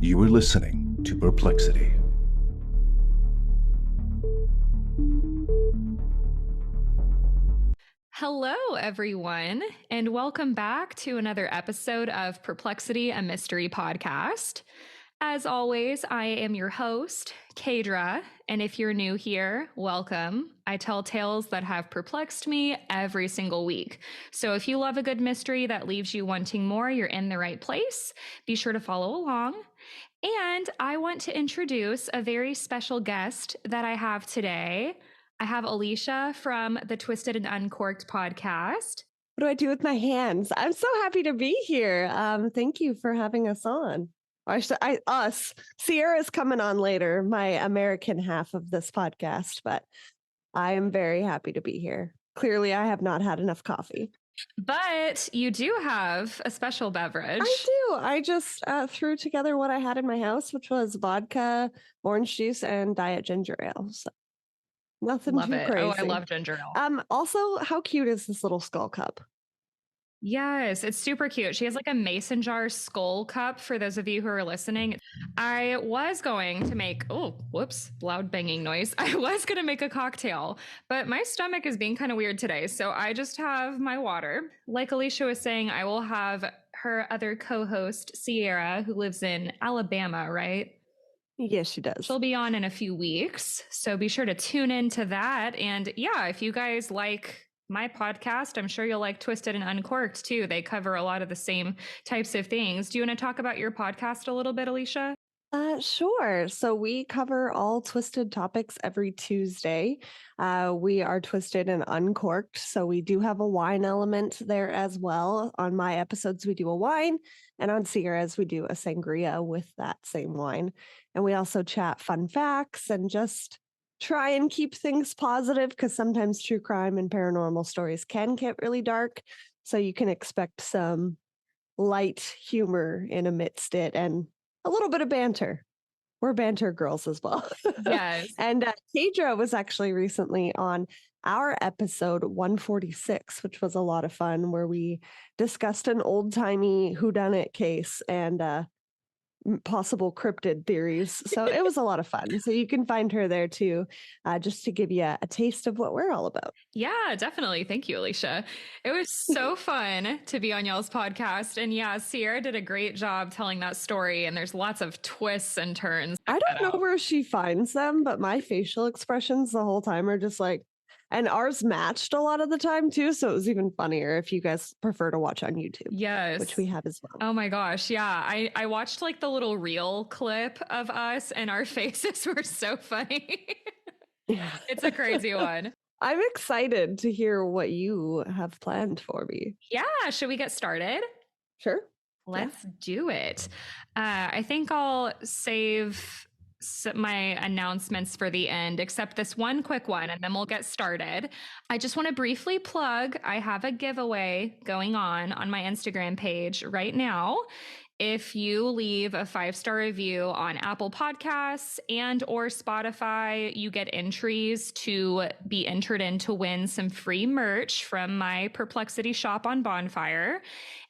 You are listening to Perplexity. Hello, everyone, and welcome back to another episode of Perplexity, a mystery podcast. As always, I am your host, Kaydra, and if you're new here, welcome. I tell tales that have perplexed me every single week. So if you love a good mystery that leaves you wanting more, you're in the right place. Be sure to follow along. And I want to introduce a very special guest that I have today. I have Alecia from the Twisted and Uncorked podcast. What do I do with my hands? I'm so happy to be here. Thank you for having us on. Us. Sierra's coming on later, my American half of this podcast, but I am very happy to be here. Clearly, I have not had enough coffee. But you do have a special beverage. I do. I just threw together what I had in my house, which was vodka, orange juice, and diet ginger ale. So nothing Love too it. crazy. Oh, I love ginger ale. Also, how cute is this little skull cup? Yes, it's super cute. She has like a mason jar skull cup for those of you who are listening. I was going to make, loud banging noise. I was going to make a cocktail, but my stomach is being kind of weird today. So I just have my water. Like Alecia was saying, I will have her other co-host, Sierra, who lives in Alabama, right? Yes, she does. She'll be on in a few weeks. So be sure to tune into that. And yeah, if you guys like my podcast, I'm sure you'll like Twisted and Uncorked too. They cover a lot of the same types of things. Do you want to talk about your podcast a little bit, Alecia? Sure. So we cover all twisted topics every Tuesday. We are Twisted and Uncorked. So we do have a wine element there as well. On my episodes, we do a wine, and on Sierra's, we do a sangria with that same wine. And we also chat fun facts and just try and keep things positive, because sometimes true crime and paranormal stories can get really dark. So you can expect some light humor in amidst it and a little bit of banter. We're banter girls as well. Yes. And Kaydra was actually recently on our episode 146, which was a lot of fun, where we discussed an old-timey whodunit case and possible cryptid theories. So it was a lot of fun. So you can find her there too, just to give you a taste of what we're all about. Yeah, definitely. Thank you, Alecia. It was so fun to be on y'all's podcast. And yeah, Sierra did a great job telling that story. And there's lots of twists and turns. I don't know where she finds them, but my facial expressions the whole time are just like, and ours matched a lot of the time too. So it was even funnier if you guys prefer to watch on YouTube. Yes. Which we have as well. Oh my gosh. Yeah. I watched like the little reel clip of us and our faces were so funny. It's a crazy one. I'm excited to hear what you have planned for me. Yeah. Should we get started? Sure. Let's do it. I think I'll save my announcements for the end, except this one quick one, and then we'll get started. I just want to briefly plug, I have a giveaway going on my Instagram page right now. If you leave a 5-star review on Apple Podcasts and or Spotify, you get entries to be entered in to win some free merch from my Perplexity shop on Bonfire.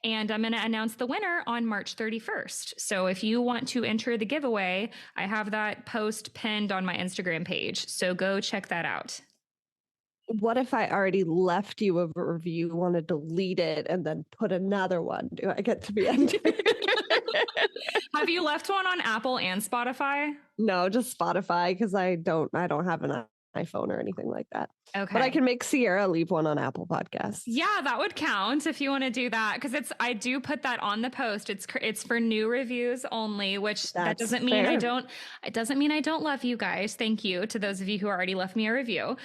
And I'm going to announce the winner on March 31st. So if you want to enter the giveaway, I have that post pinned on my Instagram page. So go check that out. What if I already left you a review, want to delete it, and then put another one? Do I get to be entered? Have you left one on Apple and Spotify? No, just Spotify, because I don't have an iPhone or anything like that. Okay. But I can make Sierra leave one on Apple Podcasts. Yeah, that would count if you want to do that, because I do put that on the post. It's for new reviews only, which that doesn't mean fair. It doesn't mean I don't love you guys. Thank you to those of you who already left me a review.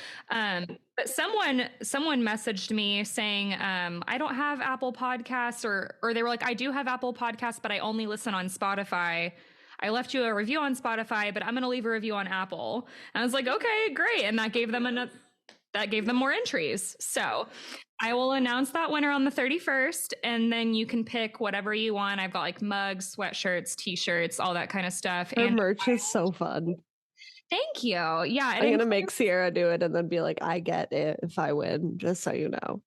But someone messaged me saying, I don't have Apple Podcasts, or they were like, I do have Apple Podcasts, but I only listen on Spotify. I left you a review on Spotify, but I'm going to leave a review on Apple. And I was like, okay, great. And that gave them more entries. So I will announce that winner on the 31st, and then you can pick whatever you want. I've got like mugs, sweatshirts, t-shirts, all that kind of stuff. And merch is so fun. Thank you. Yeah. I'm going to make Sierra do it and then be like, I get it if I win, just so you know.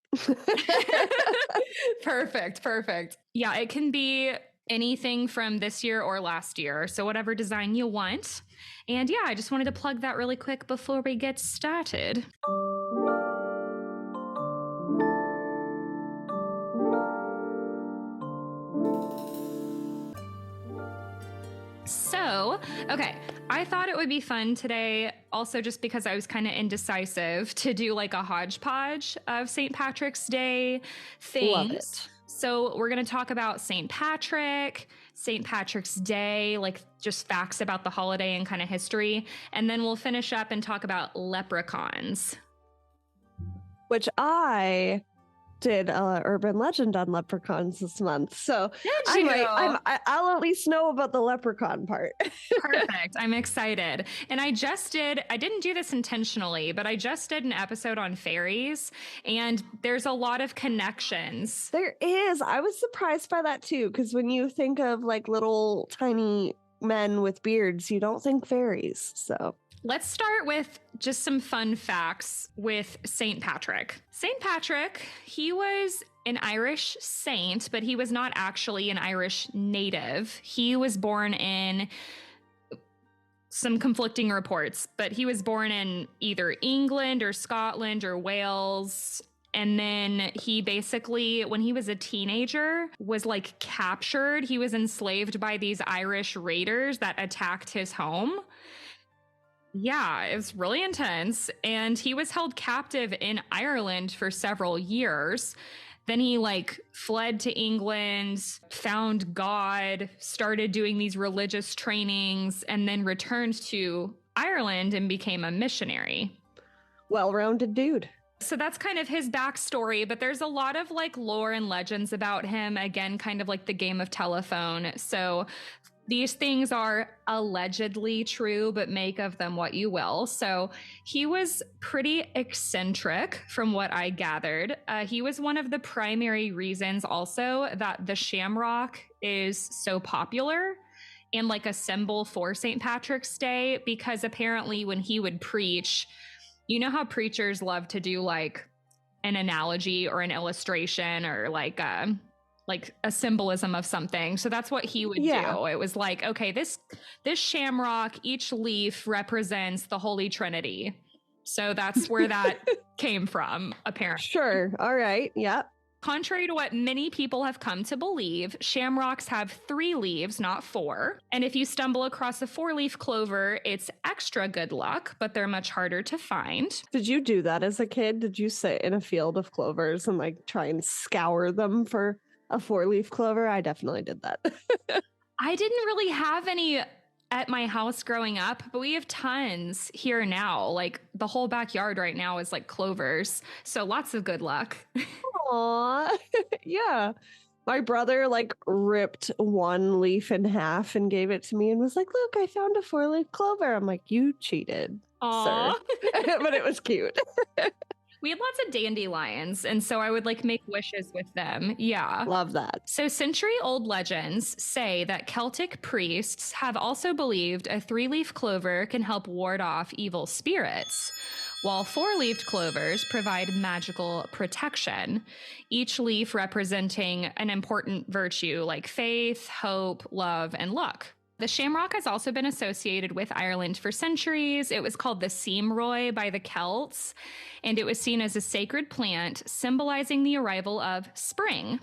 Perfect. Yeah. It can be anything from this year or last year. So whatever design you want. And yeah, I just wanted to plug that really quick before we get started. So, okay, I thought it would be fun today, also just because I was kind of indecisive, to do like a hodgepodge of St. Patrick's Day things. Love it. So we're going to talk about St. Patrick's Day, like just facts about the holiday and kind of history. And then we'll finish up and talk about leprechauns. Which I did urban legend on leprechauns this month, so I'll at least know about the leprechaun part. Perfect. I'm excited. And I didn't do this intentionally, but I just did an episode on fairies, and there's a lot of connections. There is. I was surprised by that too, because when you think of like little tiny men with beards, you don't think fairies. So let's start with just some fun facts with St. Patrick. St. Patrick, he was an Irish saint, but he was not actually an Irish native. He was born in some conflicting reports, but he was born in either England or Scotland or Wales. And then he basically, when he was a teenager, was like captured. He was enslaved by these Irish raiders that attacked his home. Yeah, it was really intense. And he was held captive in Ireland for several years. Then he like fled to England, found God, started doing these religious trainings, and then returned to Ireland and became a missionary. Well-rounded dude. So that's kind of his backstory, but there's a lot of like lore and legends about him. Again, kind of like the game of telephone. So these things are allegedly true, but make of them what you will. So he was pretty eccentric from what I gathered. He was one of the primary reasons also that the shamrock is so popular and like a symbol for St. Patrick's Day, because apparently when he would preach, you know how preachers love to do like an analogy or an illustration or like a symbolism of something. So that's what he would do. It was like, okay, this shamrock, each leaf represents the Holy Trinity. So that's where that came from, apparently. Sure. All right. Yep. Contrary to what many people have come to believe, shamrocks have 3 leaves, not 4. And if you stumble across a 4-leaf clover, it's extra good luck, but they're much harder to find. Did you do that as a kid? Did you sit in a field of clovers and like try and scour them for a 4-leaf clover? I definitely did that. I didn't really have any at my house growing up, but we have tons here now. Like the whole backyard right now is like clovers. So lots of good luck. Aw, yeah. My brother like ripped 1 leaf in half and gave it to me and was like, look, I found a 4-leaf clover. I'm like, you cheated, sir. But it was cute. We had lots of dandelions, and so I would like make wishes with them. Yeah. Love that. So century-old legends say that Celtic priests have also believed a 3-leaf clover can help ward off evil spirits, while 4-leafed clovers provide magical protection, each leaf representing an important virtue like faith, hope, love, and luck. The shamrock has also been associated with Ireland for centuries. It was called the Seamroy by the Celts, and it was seen as a sacred plant symbolizing the arrival of spring.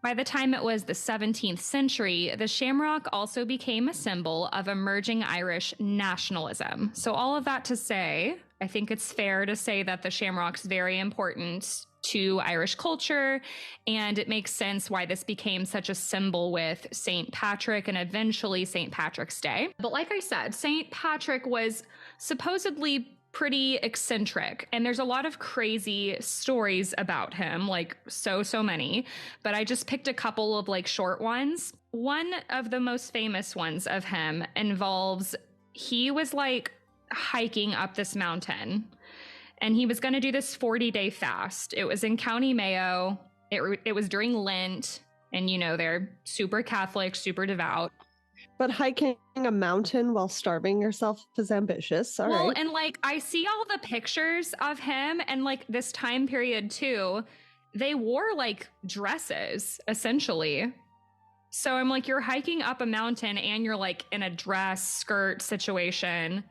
By the time it was the 17th century, the shamrock also became a symbol of emerging Irish nationalism. So all of that to say, I think it's fair to say that the shamrock's very important to Irish culture, and it makes sense why this became such a symbol with St. Patrick and eventually St. Patrick's Day. But like I said, St. Patrick was supposedly pretty eccentric, and there's a lot of crazy stories about him, like so many, but I just picked a couple of like short ones. One of the most famous ones of him involves he was like hiking up this mountain, and he was going to do this 40-day fast. It was in County Mayo. It was during Lent, and you know, they're super Catholic, super devout. But hiking a mountain while starving yourself is ambitious. All right. And like I see all the pictures of him and like this time period too. They wore like dresses, essentially. So I'm like, you're hiking up a mountain and you're like in a dress skirt situation.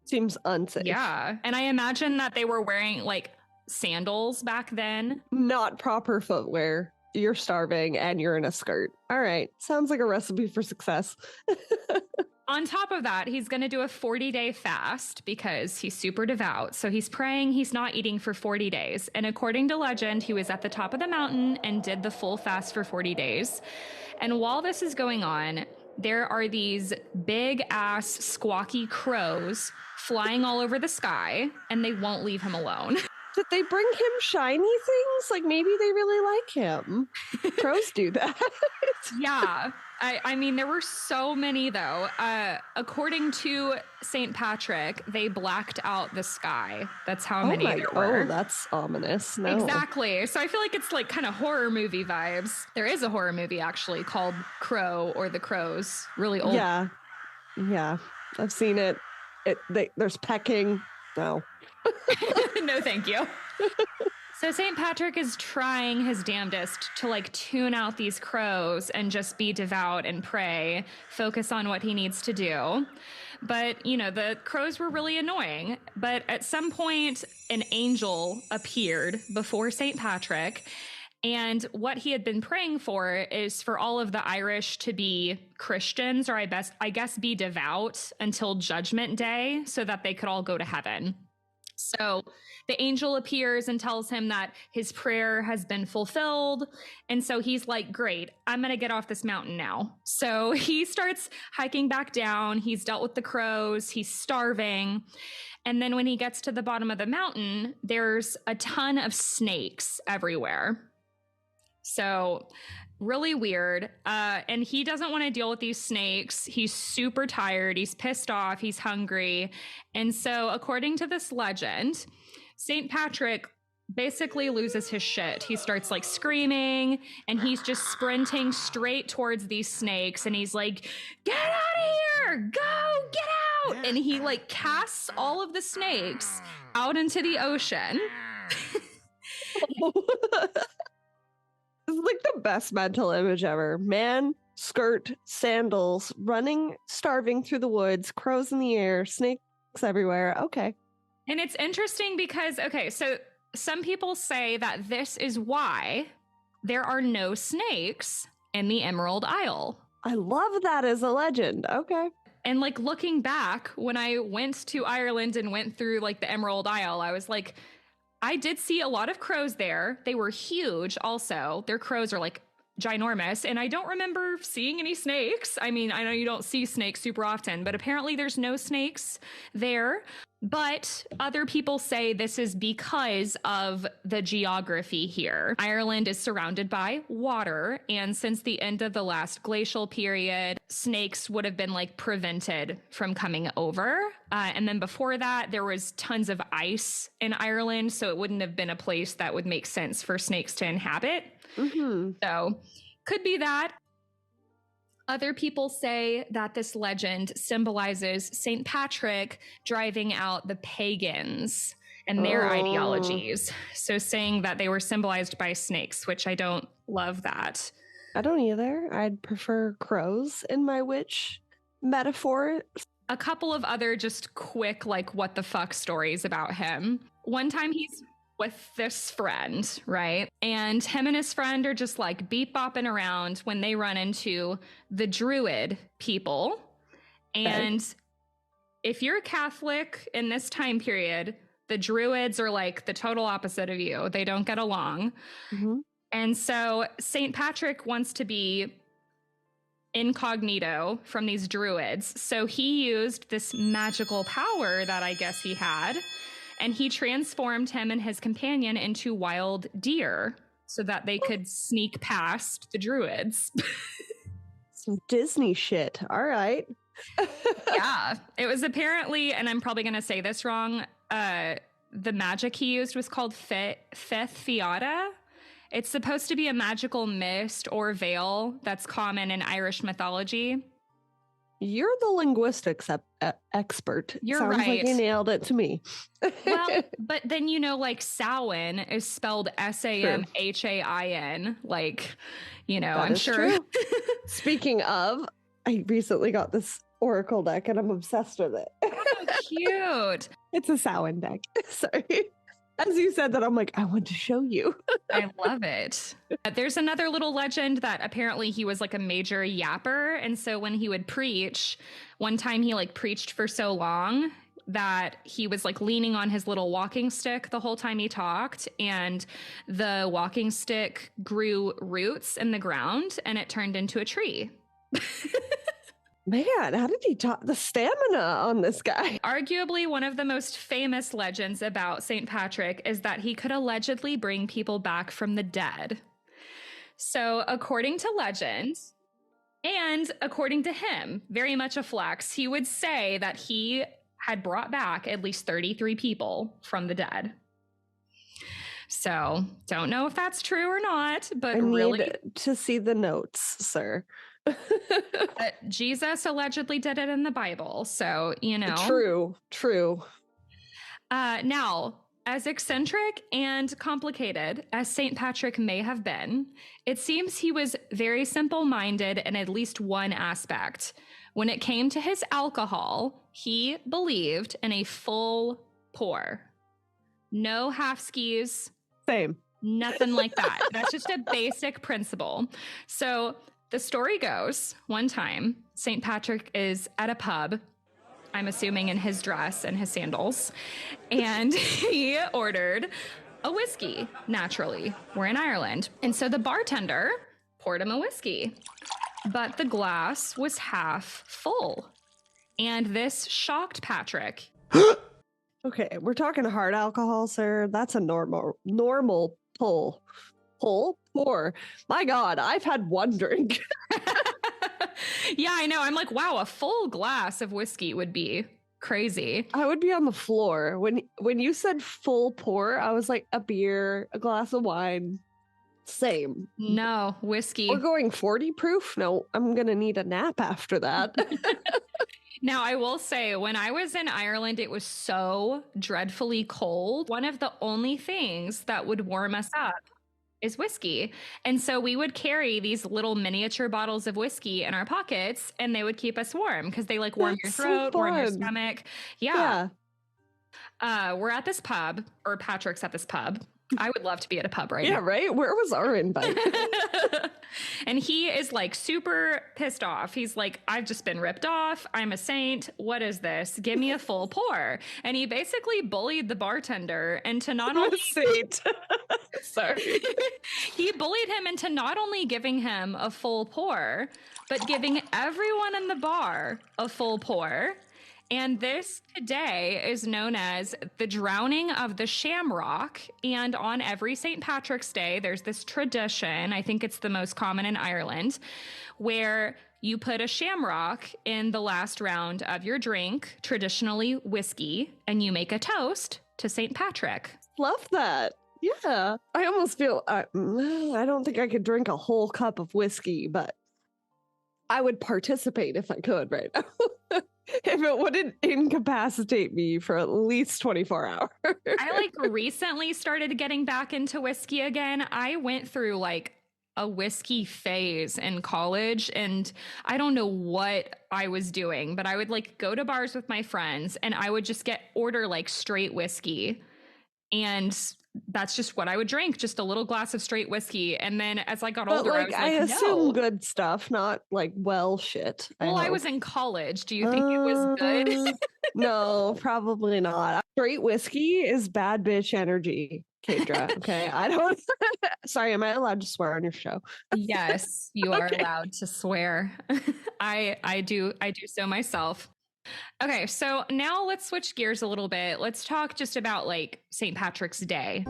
Seems unsafe. Yeah. And I imagine that they were wearing like sandals back then. Not proper footwear. You're starving and you're in a skirt. All right. Sounds like a recipe for success. On top of that, he's going to do a 40-day fast because he's super devout. So he's praying, he's not eating for 40 days. And according to legend, he was at the top of the mountain and did the full fast for 40 days. And while this is going on, there are these big ass squawky crows flying all over the sky, and they won't leave him alone. Did they bring him shiny things? Like maybe they really like him. Crows do that. Yeah. I mean, there were so many, though. According to St. Patrick, they blacked out the sky. That's how many there were. Oh, that's ominous. No. Exactly. So I feel like it's like kind of horror movie vibes. There is a horror movie, actually, called Crow or The Crows. Really old. Yeah. Yeah. I've seen it. There's pecking. No. No, thank you. So St. Patrick is trying his damnedest to like tune out these crows and just be devout and pray, focus on what he needs to do. But, you know, the crows were really annoying. But at some point, an angel appeared before St. Patrick. And what he had been praying for is for all of the Irish to be Christians, or I guess be devout until Judgment Day so that they could all go to heaven. So the angel appears and tells him that his prayer has been fulfilled. And so he's like, great, I'm going to get off this mountain now. So he starts hiking back down. He's dealt with the crows. He's starving. And then when he gets to the bottom of the mountain, there's a ton of snakes everywhere. So really weird. And he doesn't want to deal with these snakes. He's super tired. He's pissed off. He's hungry. And so according to this legend, St. Patrick basically loses his shit. He starts like screaming and he's just sprinting straight towards these snakes. And he's like, get out of here, go, get out. And he like casts all of the snakes out into the ocean. This is like the best mental image ever. Man, skirt, sandals, running, starving through the woods, crows in the air, snakes everywhere. Okay. And it's interesting because, okay, so some people say that this is why there are no snakes in the Emerald Isle. I love that as a legend. Okay. And like looking back, when I went to Ireland and went through like the Emerald Isle, I was like, I did see a lot of crows there. They were huge also. Their crows are like ginormous. And I don't remember seeing any snakes. I mean, I know you don't see snakes super often, but apparently there's no snakes there. But other people say this is because of the geography here. Ireland is surrounded by water. And since the end of the last glacial period, snakes would have been like prevented from coming over. And then before that, there was tons of ice in Ireland. So it wouldn't have been a place that would make sense for snakes to inhabit. Mm-hmm. So could be that. Other people say that this legend symbolizes St. Patrick driving out the pagans and their ideologies. So saying that they were symbolized by snakes, which I don't love that. I don't either. I'd prefer crows in my witch metaphor. A couple of other just quick, like, what the fuck stories about him. One time he's with this friend, right? And him and his friend are just like beep bopping around when they run into the Druid people. And if you're Catholic in this time period, the Druids are like the total opposite of you. They don't get along. Mm-hmm. And so St. Patrick wants to be incognito from these Druids. So he used this magical power that I guess he had. And he transformed him and his companion into wild deer so that they could sneak past the Druids. Some Disney shit. All right. Yeah. It was apparently, and I'm probably going to say this wrong, the magic he used was called Fifth Fiata. It's supposed to be a magical mist or veil that's common in Irish mythology. You're the linguistics expert. You're Sounds like you right. nailed it to me. Well, but then, like Samhain is spelled Samhain. Like, I'm sure. True. Speaking of, I recently got this Oracle deck and I'm obsessed with it. Oh, cute. It's a Samhain deck. Sorry. As you said that, I'm like, I want to show you. I love it. There's another little legend that apparently he was like a major yapper. And so when he would preach, one time he like preached for so long that he was like leaning on his little walking stick the whole time he talked. And the walking stick grew roots in the ground and it turned into a tree. Man, how did he talk? The stamina on this guy. Arguably, one of the most famous legends about St. Patrick is that he could allegedly bring people back from the dead. So, according to legend, and according to him, very much a flex, he would say that he had brought back at least 33 people from the dead. So, don't know if that's true or not, but I really need to see the notes, sir. Jesus allegedly did it in the Bible, so True. Now, as eccentric and complicated as St. Patrick may have been, it seems he was very simple-minded in at least one aspect. When it came to his alcohol, he believed in a full pour. No half skis. Same. Nothing like that. That's just a basic principle. So the story goes, one time, St. Patrick is at a pub, I'm assuming in his dress and his sandals, and he ordered a whiskey, naturally. We're in Ireland. And so the bartender poured him a whiskey, but the glass was half full. And this shocked Patrick. Okay, we're talking hard alcohol, sir. That's a normal pull. Pour. My God, I've had one drink. Yeah, I know. I'm like, wow, a full glass of whiskey would be crazy. I would be on the floor. When you said full pour, I was like, a beer, a glass of wine. Same. No, whiskey. We're going 40 proof? No, I'm going to need a nap after that. Now, I will say, when I was in Ireland, it was so dreadfully cold. One of the only things that would warm us up is whiskey. And so we would carry these little miniature bottles of whiskey in our pockets, and they would keep us warm because they like warm your throat, warm your stomach. Yeah. We're at this pub, or Patrick's at this pub. I would love to be at a pub right now. Yeah, right? Where was our invite? And he is like super pissed off. He's like, I've just been ripped off. I'm a saint. What is this? Give me a full pour. And he basically bullied the bartender into not only saint. Sorry. He bullied him into not only giving him a full pour, but giving everyone in the bar a full pour. And this today is known as the drowning of the shamrock. And on every St. Patrick's Day, there's this tradition, I think it's the most common in Ireland, where you put a shamrock in the last round of your drink, traditionally whiskey, and you make a toast to St. Patrick. Love that. Yeah. I almost feel, I don't think I could drink a whole cup of whiskey, but I would participate if I could right now. If it wouldn't incapacitate me for at least 24 hours. I like recently started getting back into whiskey again. I went through like a whiskey phase in college, and I don't know what I was doing, but I would like go to bars with my friends and I would just order like straight whiskey. And that's just what I would drink, just a little glass of straight whiskey. And then as I got older, like, I assume good stuff, not like shit. Well, I was in college. Do you think it was good? No, probably not. Straight whiskey is bad bitch energy, Kaydra. Okay, I don't. Sorry, am I allowed to swear on your show? Yes, you are allowed to swear. I do so myself. Okay, so now let's switch gears a little bit. Let's talk just about like St. Patrick's Day.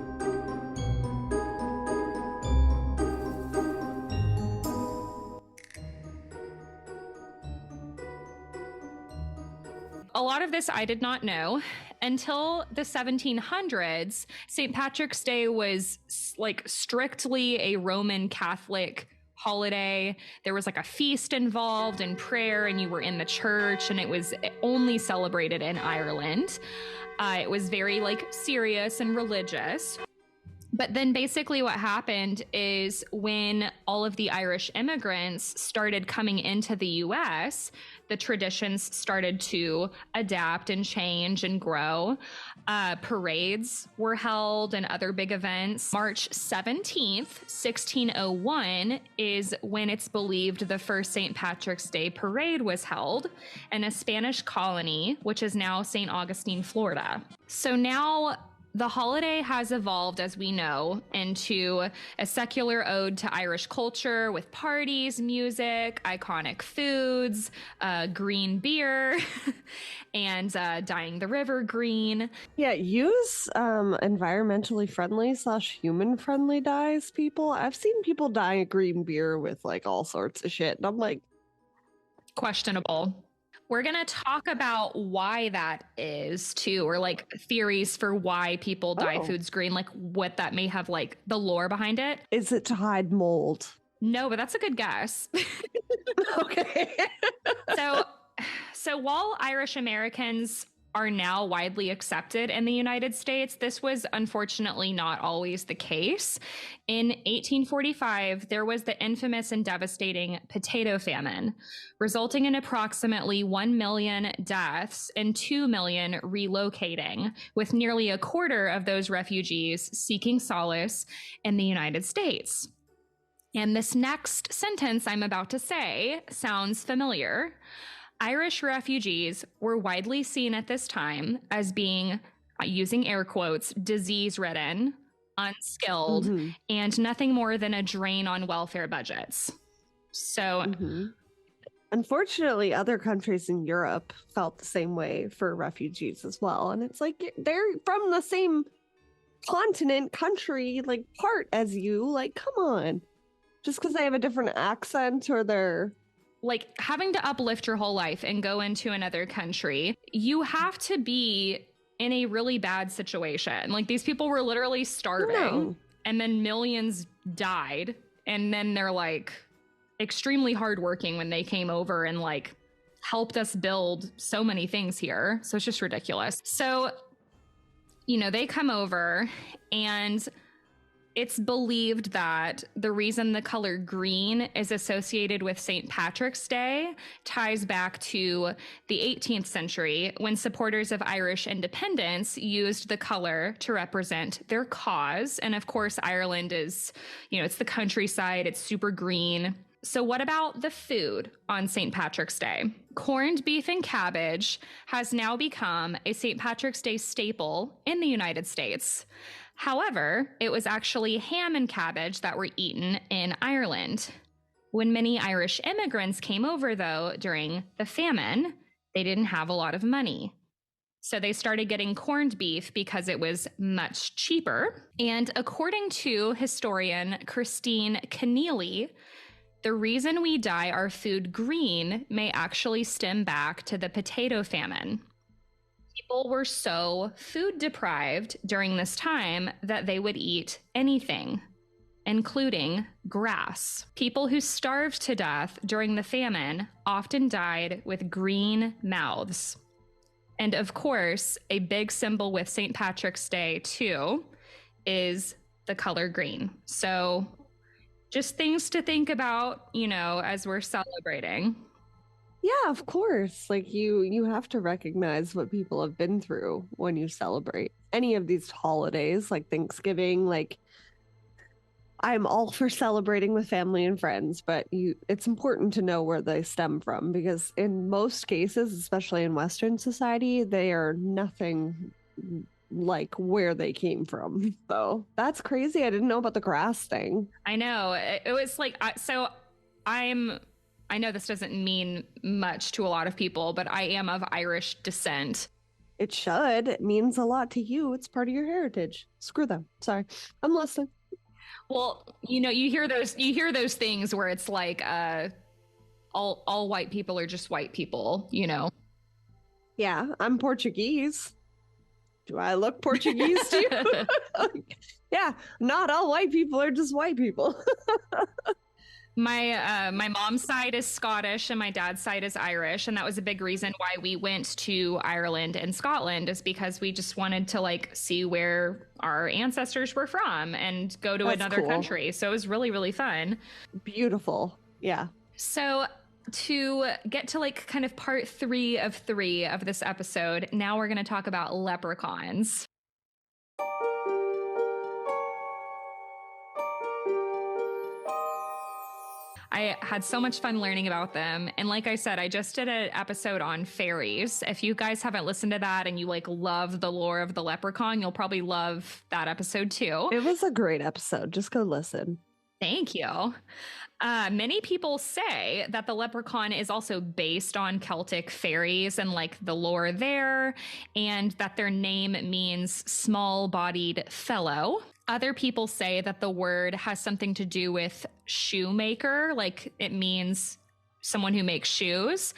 A lot of this I did not know. Until the 1700s, St. Patrick's Day was like strictly a Roman Catholic holiday. There was like a feast involved and prayer, and you were in the church, and it was only celebrated in Ireland. It was very like serious and religious. But then basically what happened is when all of the Irish immigrants started coming into the US, the traditions started to adapt and change and grow. Parades were held and other big events. March 17th, 1601 is when it's believed the first St. Patrick's Day parade was held in a Spanish colony, which is now St. Augustine, Florida. So now the holiday has evolved, as we know, into a secular ode to Irish culture with parties, music, iconic foods, green beer, and dyeing the river green. Yeah, use environmentally friendly / human friendly dyes, people. I've seen people dye green beer with like all sorts of shit, and I'm like, questionable. We're going to talk about why that is too, or like theories for why people dye foods green, like what that may have, like the lore behind it. Is it to hide mold? No, but that's a good guess. Okay. So while Irish Americans are now widely accepted in the United States, this was unfortunately not always the case. In 1845, there was the infamous and devastating potato famine, resulting in approximately 1 million deaths and 2 million relocating, with nearly a quarter of those refugees seeking solace in the United States. And this next sentence I'm about to say sounds familiar. Irish refugees were widely seen at this time as being, using air quotes, disease-ridden, unskilled, and nothing more than a drain on welfare budgets. So, unfortunately, other countries in Europe felt the same way for refugees as well. And it's like, they're from the same continent, country, like part as you. Like, come on. Just because they have a different accent or they're like having to uplift your whole life and go into another country, you have to be in a really bad situation. Like these people were literally starving and then millions died. And then they're like extremely hardworking when they came over and like helped us build so many things here. So it's just ridiculous. So, you know, they come over and it's believed that the reason the color green is associated with St. Patrick's Day ties back to the 18th century when supporters of Irish independence used the color to represent their cause. And of course, Ireland is, you know, it's the countryside, it's super green. So what about the food on St. Patrick's Day? Corned beef and cabbage has now become a St. Patrick's Day staple in the United States. However, it was actually ham and cabbage that were eaten in Ireland. When many Irish immigrants came over, though, during the famine, they didn't have a lot of money. So they started getting corned beef because it was much cheaper. And according to historian Christine Keneally, the reason we dye our food green may actually stem back to the potato famine. People were so food deprived during this time that they would eat anything, including grass. People who starved to death during the famine often died with green mouths. And of course, a big symbol with St. Patrick's Day too is the color green. So just things to think about, you know, as we're celebrating. Yeah, of course. Like you have to recognize what people have been through when you celebrate any of these holidays, like Thanksgiving. Like I'm all for celebrating with family and friends, but it's important to know where they stem from, because in most cases, especially in Western society, they are nothing like where they came from. So that's crazy. I didn't know about the grass thing. I know. It was like, I know this doesn't mean much to a lot of people, but I am of Irish descent. It should. It means a lot to you. It's part of your heritage. Screw them. Sorry. I'm listening. Well, you know, you hear those things where it's like all white people are just white people, you know. Yeah, I'm Portuguese. Do I look Portuguese to you? Yeah, not all white people are just white people. My mom's side is Scottish and my dad's side is Irish, and that was a big reason why we went to Ireland and Scotland, is because we just wanted to like see where our ancestors were from and go to That's another cool. country. So it was really, really fun. Beautiful. Yeah. So to get to like kind of part 3 of this episode, now we're going to talk about leprechauns. I had so much fun learning about them. And like I said, I just did an episode on fairies. If you guys haven't listened to that and you like love the lore of the leprechaun, you'll probably love that episode too. It was a great episode. Just go listen. Thank you. Many people say that the leprechaun is also based on Celtic fairies and like the lore there, and that their name means small-bodied fellow. Other people say that the word has something to do with shoemaker, like it means someone who makes shoes,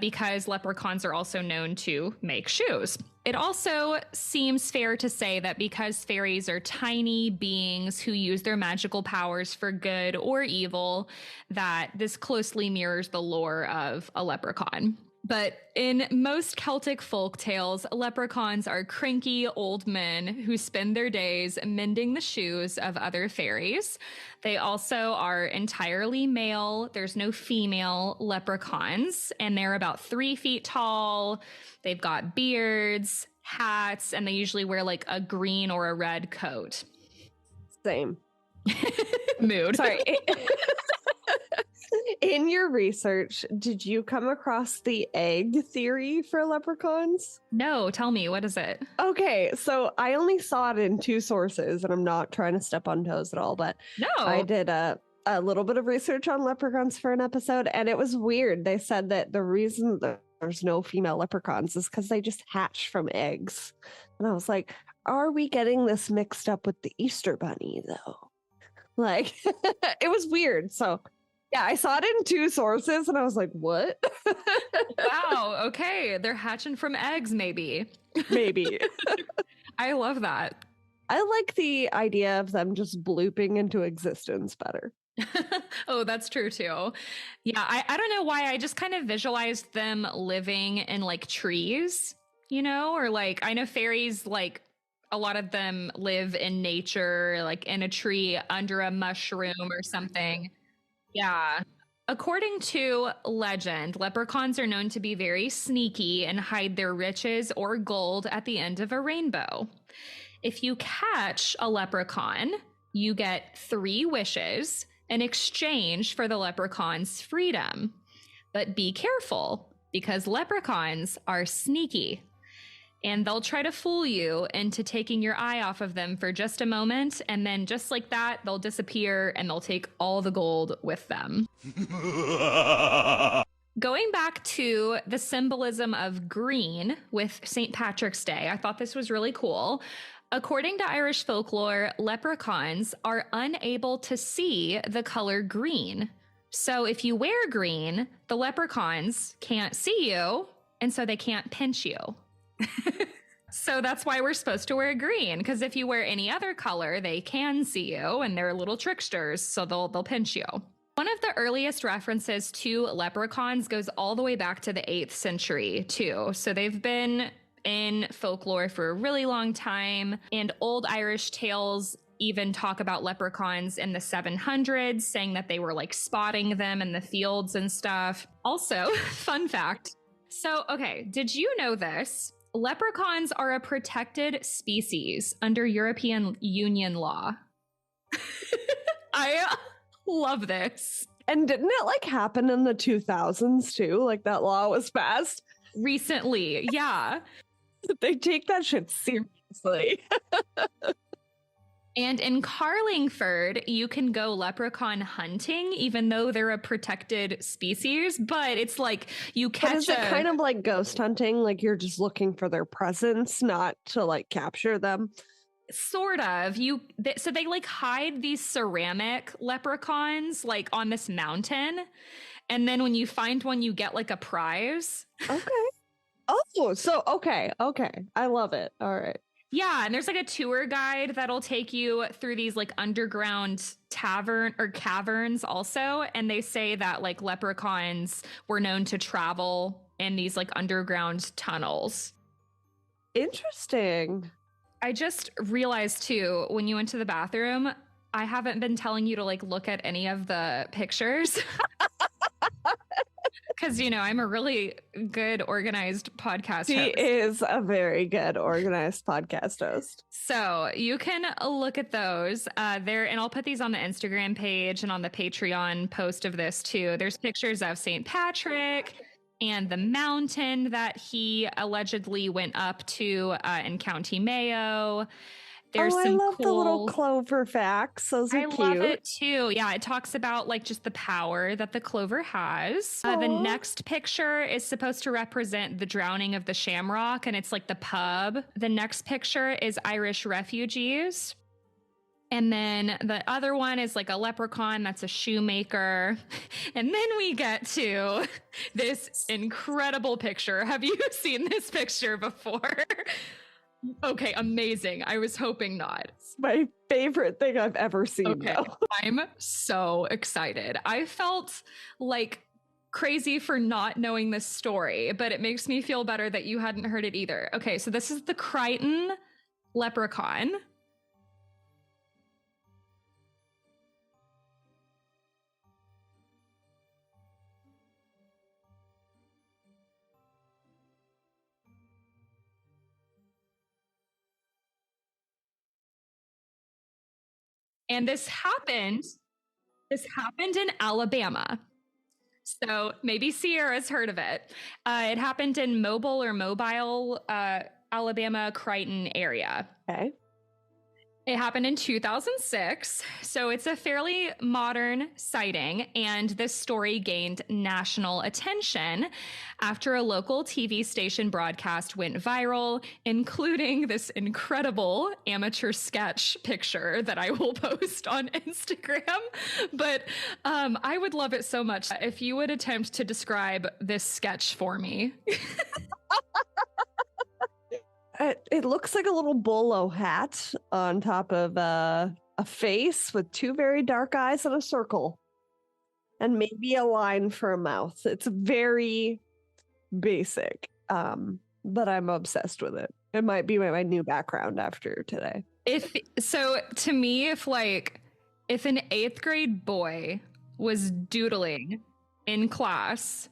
because leprechauns are also known to make shoes. It also seems fair to say that because fairies are tiny beings who use their magical powers for good or evil, that this closely mirrors the lore of a leprechaun. But in most Celtic folk tales, leprechauns are cranky old men who spend their days mending the shoes of other fairies. They also are entirely male. There's no female leprechauns, and they're about 3 feet tall. They've got beards, hats, and they usually wear like a green or a red coat. Same. Mood. Sorry. In your research, did you come across the egg theory for leprechauns? No, tell me, what is it? Okay, so I only saw it in 2 sources, and I'm not trying to step on toes at all, but No. I did a little bit of research on leprechauns for an episode, and it was weird. They said that the reason that there's no female leprechauns is because they just hatch from eggs. And I was like, are we getting this mixed up with the Easter Bunny, though? Like, it was weird. So yeah, I saw it in 2 sources and I was like, what? Wow, okay. They're hatching from eggs, maybe. Maybe. I love that. I like the idea of them just blooping into existence better. Oh, that's true too. Yeah, I don't know why. I just kind of visualized them living in like trees, you know, or like I know fairies, like a lot of them live in nature, like in a tree under a mushroom or something. Yeah. According to legend, leprechauns are known to be very sneaky and hide their riches or gold at the end of a rainbow. If you catch a leprechaun, you get 3 wishes in exchange for the leprechaun's freedom. But be careful, because leprechauns are sneaky. And they'll try to fool you into taking your eye off of them for just a moment. And then just like that, they'll disappear and they'll take all the gold with them. Going back to the symbolism of green with St. Patrick's Day, I thought this was really cool. According to Irish folklore, leprechauns are unable to see the color green. So if you wear green, the leprechauns can't see you, and so they can't pinch you. So that's why we're supposed to wear green, because if you wear any other color, they can see you, and they're little tricksters, so they'll pinch you. One of the earliest references to leprechauns goes all the way back to the 8th century, too. So they've been in folklore for a really long time, and old Irish tales even talk about leprechauns in the 700s, saying that they were like spotting them in the fields and stuff. Also, fun fact. So, okay, did you know this? Leprechauns are a protected species under European Union law. I love this. And didn't it like happen in the 2000s too? Like that law was passed Recently, yeah. They take that shit seriously. And in Carlingford, you can go leprechaun hunting, even though they're a protected species. But it's like you catch. But is it kind of like ghost hunting? Like you're just looking for their presence, not to like capture them? Sort of. So they like hide these ceramic leprechauns like on this mountain, and then when you find one, you get like a prize. Okay. Oh, so okay. I love it. All right. Yeah, and there's like a tour guide that'll take you through these like underground caverns also, and they say that like leprechauns were known to travel in these like underground tunnels. Interesting. I just realized too, when you went to the bathroom, I haven't been telling you to like look at any of the pictures. Because, you know, I'm a really good organized podcast She host. is a very good organized podcast host. So you can look at those there, and I'll put these on the Instagram page and on the Patreon post of this too. There's pictures of St. Patrick and the mountain that he allegedly went up to in County Mayo. There's I some love cool... the little clover facts. Those are cute. I love it too. Yeah, it talks about like just the power that the clover has. The next picture is supposed to represent the drowning of the Shamrock, and it's like the pub. The next picture is Irish refugees. And then the other one is like a leprechaun that's a shoemaker. And then we get to this incredible picture. Have you seen this picture before? Okay, amazing. I was hoping not. It's my favorite thing I've ever seen. Okay, I'm so excited. I felt like crazy for not knowing this story, but it makes me feel better that you hadn't heard it either. Okay, so this is the Crichton Leprechaun. And this happened in Alabama. So maybe Sierra's heard of it. It happened in Mobile, Alabama, Crichton area. Okay. It happened in 2006, so it's a fairly modern sighting, and this story gained national attention after a local TV station broadcast went viral, including this incredible amateur sketch picture that I will post on Instagram. But I would love it so much if you would attempt to describe this sketch for me. It looks like a little bolo hat on top of a face with two very dark eyes and a circle. And maybe a line for a mouth. It's very basic, but I'm obsessed with it. It might be my new background after today. To me, if an 8th grade boy was doodling in class,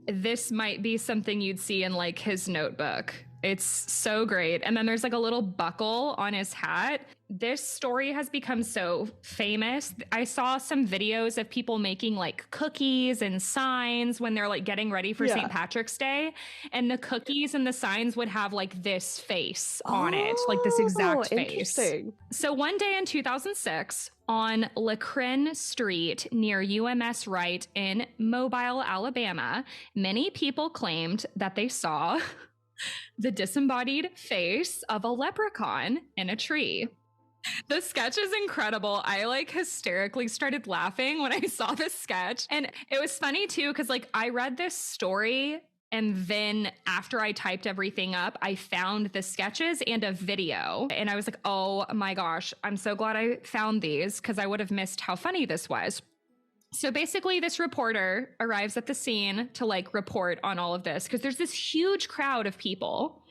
this might be something you'd see in like his notebook. It's so great. And then there's like a little buckle on his hat. This story has become so famous. I saw some videos of people making like cookies and signs when they're like getting ready for St. Patrick's Day. And the cookies and the signs would have like this face on it, like this exact face. So one day in 2006, on Lacrin Street near UMS Wright in Mobile, Alabama, many people claimed that they saw the disembodied face of a leprechaun in a tree. The sketch is incredible. I like hysterically started laughing when I saw this sketch. And it was funny too, because like I read this story, and then after I typed everything up, I found the sketches and a video. And I was like, oh my gosh, I'm so glad I found these, because I would have missed how funny this was. So basically, this reporter arrives at the scene to like report on all of this, because there's this huge crowd of people.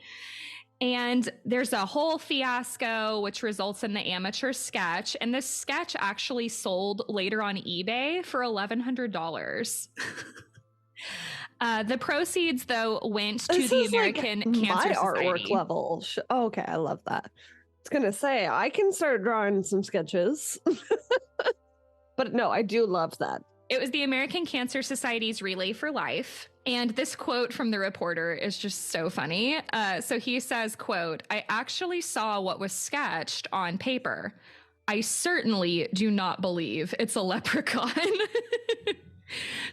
And there's a whole fiasco, which results in the amateur sketch. And this sketch actually sold later on eBay for $1,100. The proceeds, though, went to the American Cancer Society. My artwork level. Okay, I love that. I was going to say, I can start drawing some sketches. But no, I do love that. It was the American Cancer Society's Relay for Life. And this quote from the reporter is just so funny. So he says, quote, "I actually saw what was sketched on paper. I certainly do not believe it's a leprechaun."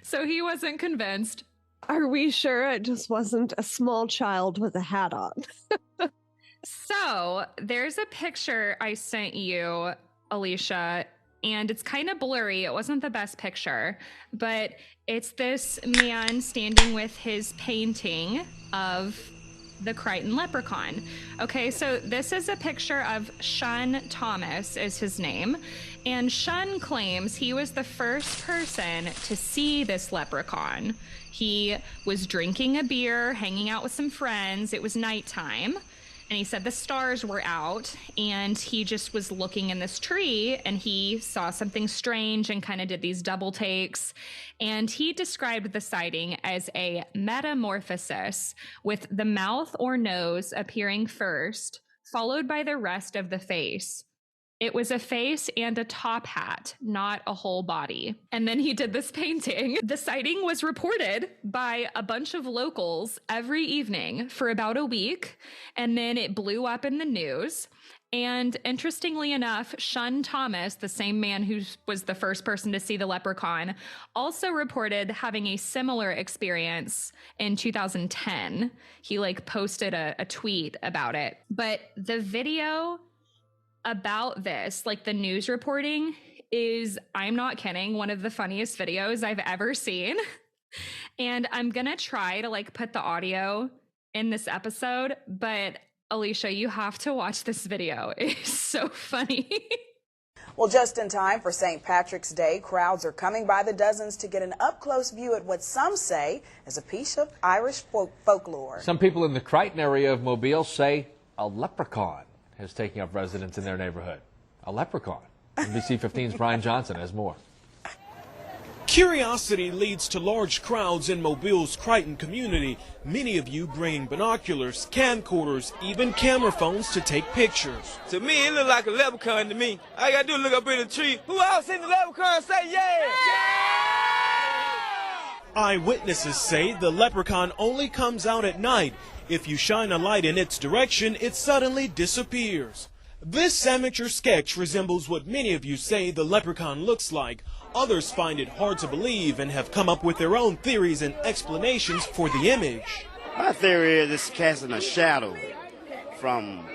So he wasn't convinced. Are we sure it just wasn't a small child with a hat on? So there's a picture I sent you, Alecia, and it's kind of blurry. It wasn't the best picture, but it's this man standing with his painting of the Crichton Leprechaun. Okay, so this is a picture of Shun Thomas is his name. And Shun claims he was the first person to see this leprechaun. He was drinking a beer, hanging out with some friends. It was nighttime. And he said the stars were out, and he just was looking in this tree, and he saw something strange and kind of did these double takes. And he described the sighting as a metamorphosis, with the mouth or nose appearing first, followed by the rest of the face. It was a face and a top hat, not a whole body. And then he did this painting. The sighting was reported by a bunch of locals every evening for about a week, and then it blew up in the news. And interestingly enough, Shun Thomas, the same man who was the first person to see the leprechaun, also reported having a similar experience in 2010. He posted a tweet about it. But the video about this, the news reporting, is, I'm not kidding, one of the funniest videos I've ever seen. And I'm gonna try to put the audio in this episode, but Alecia, you have to watch this video. It's so funny. Well, just in time for St. Patrick's Day, crowds are coming by the dozens to get an up-close view at what some say is a piece of Irish folklore. Some people in the Crichton area of Mobile say a leprechaun is taking up residence in their neighborhood. A leprechaun. NBC 15's Brian Johnson has more. Curiosity leads to large crowds in Mobile's Crichton community, many of you bringing binoculars, camcorders, even camera phones to take pictures. To me, it look like a leprechaun to me. All you gotta do is look up in the tree. Who else seen the leprechaun? Say yeah! Eyewitnesses say the leprechaun only comes out at night. If you shine a light in its direction, it suddenly disappears. This amateur sketch resembles what many of you say the leprechaun looks like. Others find it hard to believe and have come up with their own theories and explanations for the image. My theory is it's casting a shadow from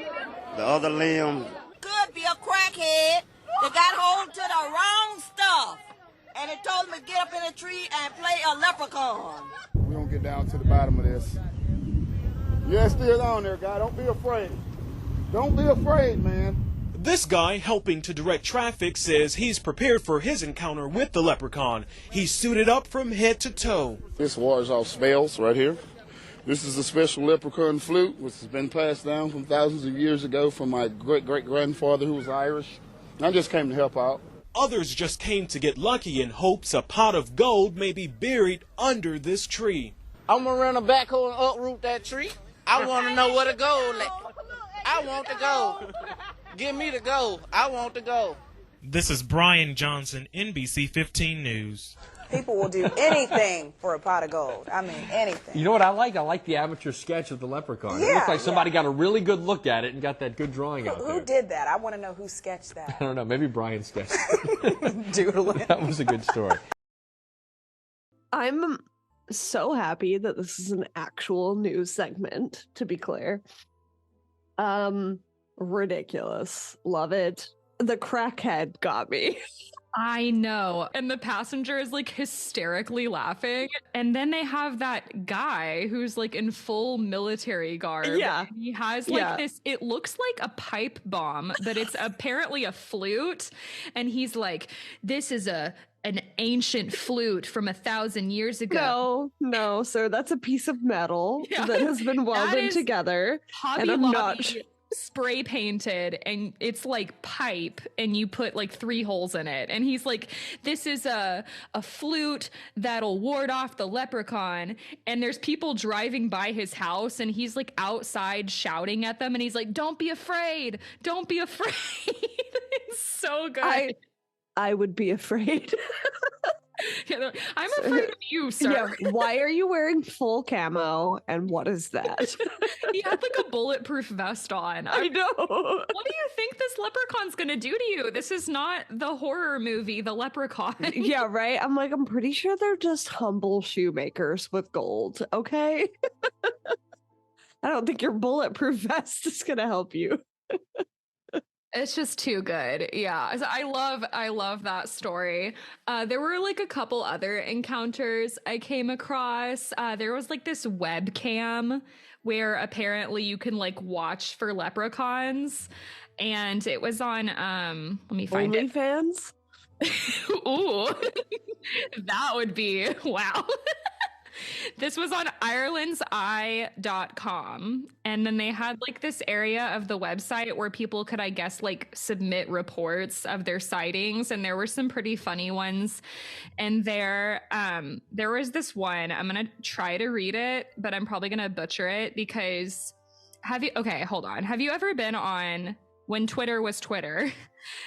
the other limb. Could be a crackhead that got hold to the wrong stuff, and it told him to get up in a tree and play a leprechaun. We're going to get down to the bottom of this. Yeah, still on there, guy. Don't be afraid. Don't be afraid, man. This guy helping to direct traffic says he's prepared for his encounter with the leprechaun. He's suited up from head to toe. This wars off spells right here. This is a special leprechaun flute, which has been passed down from thousands of years ago from my great-great-grandfather who was Irish. I just came to help out. Others just came to get lucky in hopes a pot of gold may be buried under this tree. I'm gonna run a backhoe and uproot that tree. I want to know where the gold is. I want the gold. Give me the gold. I want the gold. This is Brian Johnson, NBC 15 News. People will do anything for a pot of gold. I mean, anything. You know what I like? I like the amateur sketch of the leprechaun. Yeah, it looks like somebody got a really good look at it and got that good drawing out there. Who did that? I want to know who sketched that. I don't know. Maybe Brian sketched it. Doodling. That was a good story. I'm so happy that this is an actual news segment, to be clear. Ridiculous. Love it. The crackhead got me. I know. And the passenger is hysterically laughing. And then they have that guy who's in full military garb. Yeah. He has this, it looks like a pipe bomb, but it's apparently a flute. And he's like, this is an ancient flute from 1,000 years ago. No, sir. That's a piece of metal that has been welded together. Hobby Lobby spray painted, and it's pipe, and you put 3 holes in it. And he's like, this is a flute that'll ward off the leprechaun. And there's people driving by his house, and he's outside shouting at them, and he's like, don't be afraid. Don't be afraid. It's so good. I would be afraid. I'm afraid of you, sir. Yeah, why are you wearing full camo, and what is that? He had a bulletproof vest on. I know. What do you think this leprechaun's gonna do to you? This is not the horror movie, The Leprechaun. Yeah, right? I'm pretty sure they're just humble shoemakers with gold, okay? I don't think your bulletproof vest is gonna help you. It's just too good. Yeah. So I love that story. There were a couple other encounters I came across. There was this webcam where apparently you can like watch for leprechauns. And it was on, let me find it. OnlyFans? Ooh, that would be, wow. This was on IrelandsEye.com. And then they had like this area of the website where people could, I guess, like submit reports of their sightings. And there were some pretty funny ones. And there was this one, I'm going to try to read it, but I'm probably going to butcher it because okay, hold on. Have you ever been on, when Twitter was Twitter,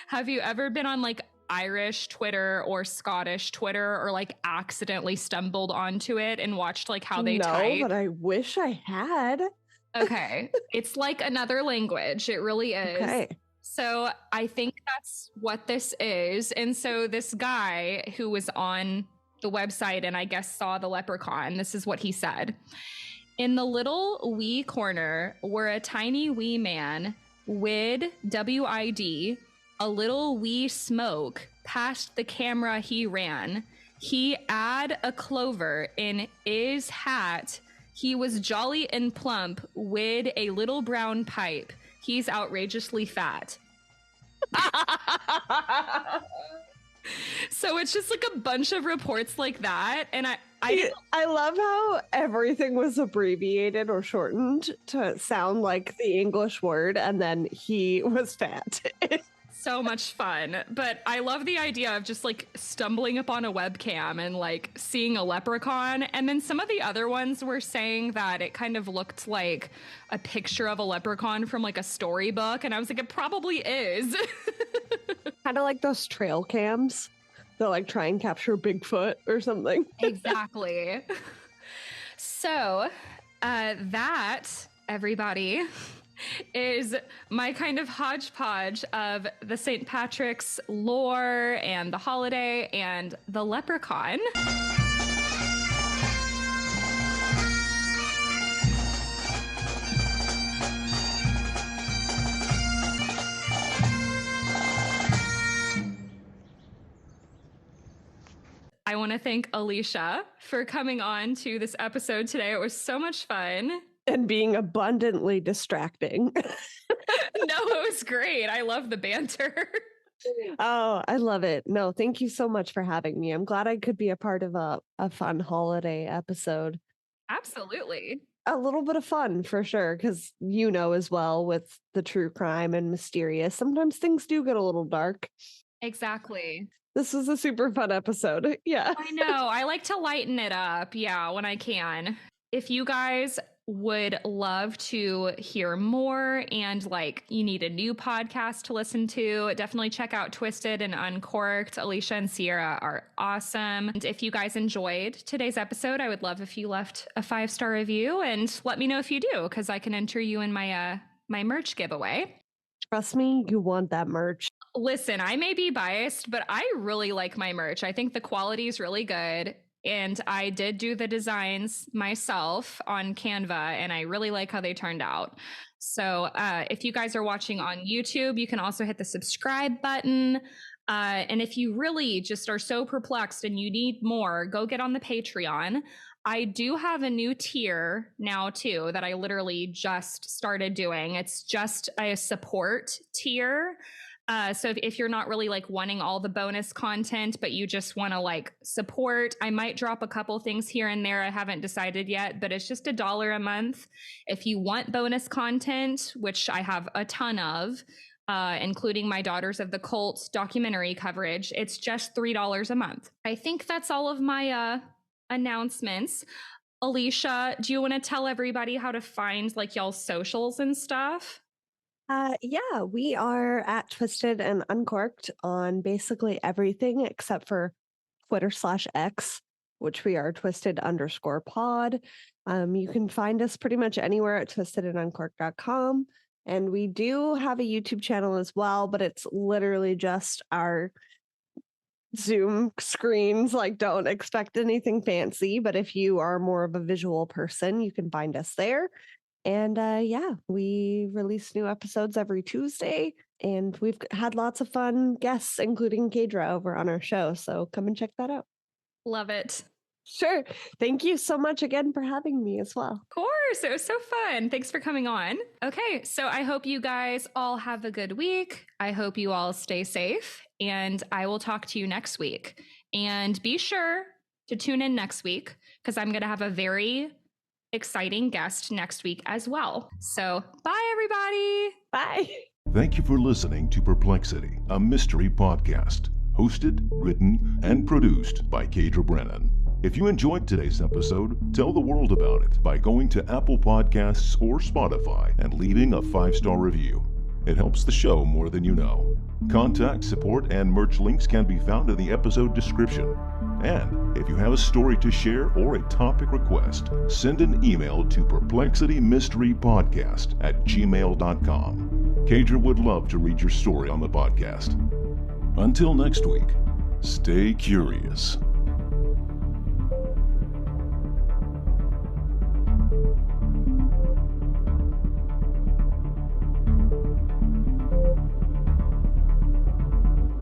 have you ever been on like Irish Twitter or Scottish Twitter or like accidentally stumbled onto it and watched like how they type? No, but I wish I had. Okay. It's like another language. It really is. Okay. So I think that's what this is. And so this guy who was on the website and I guess saw the leprechaun, this is what he said. In the little wee corner were a tiny wee man, wid, W-I-D, a little wee smoke, past the camera he ran. He 'ad a clover in 'is hat. He was jolly and plump, wid a little brown pipe. He's outrageously fat. So it's just like a bunch of reports like that. And I love how everything was abbreviated or shortened to sound like the English word, and then he was fat. So much fun. But I love the idea of just like stumbling upon a webcam and like seeing a leprechaun. And then some of the other ones were saying that it kind of looked like a picture of a leprechaun from like a storybook. And I was like, it probably is. Kind of like those trail cams that like try and capture Bigfoot or something. Exactly. So that, everybody, is my kind of hodgepodge of the St. Patrick's lore and the holiday and the leprechaun. I want to thank Alecia for coming on to this episode today. It was so much fun. And being abundantly distracting. No, it was great. I love the banter. Oh, I love it. No, thank you so much for having me. I'm glad I could be a part of a fun holiday episode. Absolutely. A little bit of fun for sure, because you know as well with the true crime and mysterious, sometimes things do get a little dark. Exactly. This was a super fun episode. Yeah. I know. I like to lighten it up. Yeah, when I can. If you guys would love to hear more and like you need a new podcast to listen to, definitely check out Twisted and Uncorked. Alecia and Sierra are awesome. And if you guys enjoyed today's episode, I would love if you left a 5-star review and let me know if you do, because I can enter you in my my merch giveaway. Trust me, you want that merch. Listen, I may be biased, but I really like my merch. I think the quality is really good. And I did do the designs myself on Canva, and I really like how they turned out. So if you guys are watching on YouTube, you can also hit the subscribe button. And if you really just are so perplexed and you need more, go get on the Patreon. I do have a new tier now, too, that I literally just started doing. It's just a support tier. So if you're not really like wanting all the bonus content, but you just want to like support, I might drop a couple things here and there. I haven't decided yet, but it's just $1 a month. If you want bonus content, which I have a ton of, including my Daughters of the Cult documentary coverage, it's just $3 a month. I think that's all of my announcements. Alecia, do you want to tell everybody how to find like y'all's socials and stuff? Yeah, we are at Twisted and Uncorked on basically everything except for Twitter/X, which we are Twisted_pod. You can find us pretty much anywhere at twistedanduncorked.com. And we do have a YouTube channel as well, but it's literally just our Zoom screens. Like, don't expect anything fancy, but if you are more of a visual person, you can find us there. And yeah, we release new episodes every Tuesday, and we've had lots of fun guests, including Kaydra, over on our show. So come and check that out. Love it. Sure. Thank you so much again for having me as well. Of course. It was so fun. Thanks for coming on. Okay. So I hope you guys all have a good week. I hope you all stay safe, and I will talk to you next week. And be sure to tune in next week because I'm going to have a very exciting guest next week as well. So bye, everybody. Bye. Thank you for listening to Perplexity, a mystery podcast, hosted, written, and produced by Kaydra Brennan. If you enjoyed today's episode, tell the world about it by going to Apple Podcasts or Spotify and leaving a 5-star review. It helps the show more than you know. Contact, support, and merch links can be found in the episode description. And if you have a story to share or a topic request, send an email to perplexitymysterypodcast@gmail.com. Kaydra would love to read your story on the podcast. Until next week, stay curious.